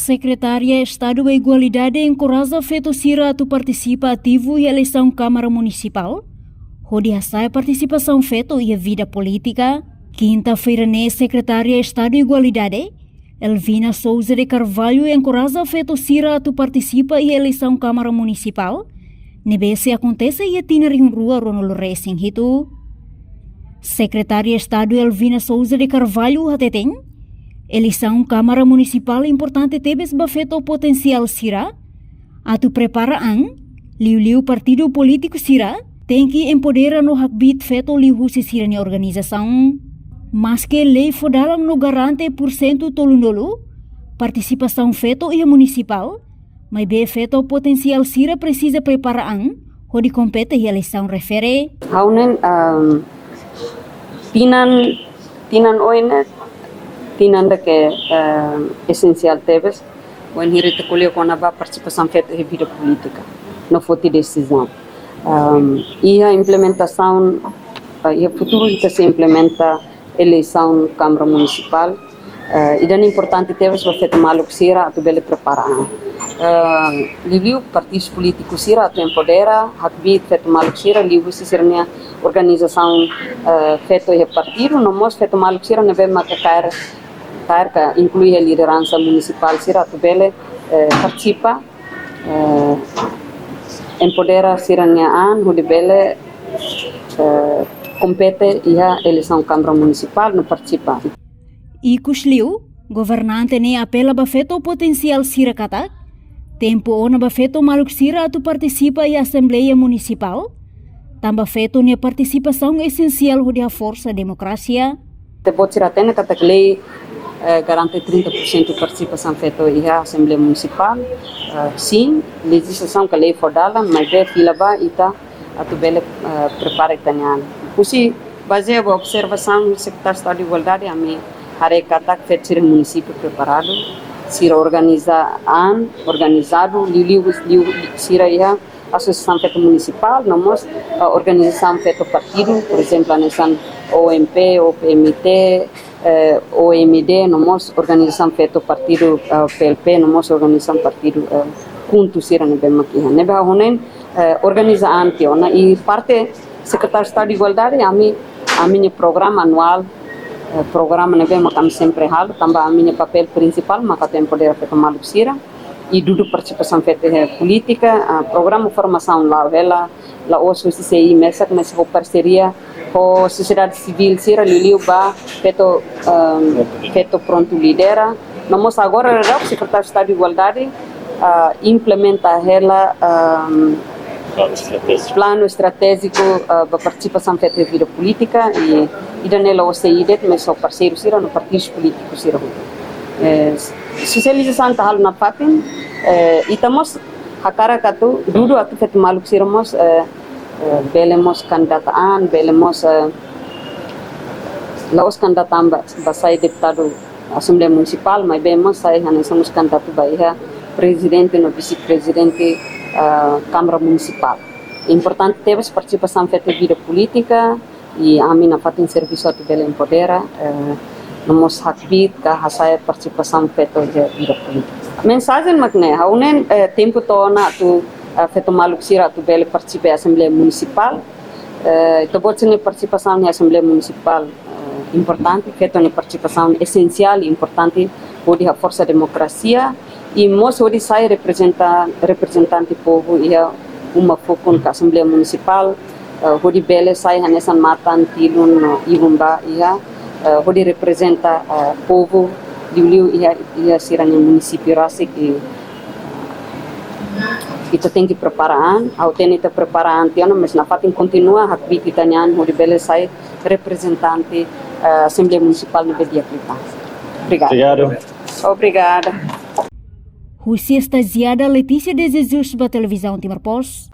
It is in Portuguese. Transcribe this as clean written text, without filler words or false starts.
Secretaria Estado da Igualdade encoraja feto sira tu participa ativo e eleição Câmara Municipal. Hodi hasai participação feto e a vida política. Quinta-feira, Secretaria Estado da Igualdade, Elvina Souza de Carvalho encoraja feto sira tu participa e eleição Câmara Municipal. Nebese acontece e atina em rua Ronaldo Racing itu. Secretaria Estado Elvina Souza de Carvalho hateteng. Eleição Câmara Municipal importante tebes bafeto potensial sira. Atu preparaan, liu partido político sira, tem que empoderar no hakbit feto liu sira ni organização. Mas que lei fodalam no garante % tolundolo, participação feto e municipal, mas be feto potensial sira precisa preparaan, hodi compete e eleição refere. Haunen tinan oine tinan da que essencial tebes o enhirita colheu com a participação feita em vida política não foi decisão e a implementação e a futuro que se implementa eleição Câmara Municipal e dan importante tebes para feita maluco sira a tu bele preparar liu partidos políticos sira a tu empodera hakbit feita maluco sira liu se sernia organização feita em partido não mos feita maluco sira neve macacar que inclui a liderança municipal sira tu bele participa empodera sirania an hudi bele compete e a eleição Câmara Municipal não participa. E kusliu governante ne apela bafeto potensial sira kata tempo ona bafeto maluk sira tu participa e Assembleia Municipal tamba feto ne participação essencial hudi a força democracia. Te pode sira tene kata lei garante 30% de participação feita em Assembleia Municipal. Sim, legislação que a lei fodala, mas é fila ba ita a tu bele prepara itaniana. Pusi baseado a observação do Secretário de Estado de Igualdade a mim harekata que feito ser município preparado, sira organizado, liu sira ia associação feita municipal, nós organização feita partido, por exemplo a nessa OMP, OPMT, OMD, nós organização feita partido PLP, nós organização partido junto sira nebe makihan. Nebe honen organiza antiona e parte Secretário de Estado de Igualdade a minha programa anual programa nebe makam sempre hal tambah a minha papel principal maka tem poder feita maluco sira e dudu participação feita política programa formação lá ela lá osso CCI mesa com parceria com sociedade civil sira liu ba feito pronto lidera nós agora o Secretário de Estado de Igualdade implementa ela plano estratégico para participação feita em vida política e danela o CID mas só parceiro sira no partidos políticos sira socialização tahal na patin e estamos hakara katu dudu atu feito maluco siramos belemos candidataan belemos laos candidataan basai deputado Assembleia Municipal mas bemos sai somos candidato baia presidente no vice-presidente Câmara Municipal. Importante teve participação feita em vida política e a minha fato em serviço a tu bela empodera nós hakbit ka hasaya participação feita em vida política. Mensagem magne haunen tempo tona tu feito maluco sira tu bela participa em Assembleia Municipal to botne participação na Assembleia Municipal importante feito na participação essencial e importante pode a força democracia e nós hoje sai representante povo e uma foco na Assembleia Municipal hoje bele sai nessa matan tilun ibumba e hoje representa povo liu e siranya município rasi que itu tem que preparar ao tem que preparar antiano mas na fatin continua hakbit itanian hoje bele sai representante Assembleia Municipal no dia kita. Obrigada. Rússia estagiada Letícia de Jesus para a televisão Timor Post.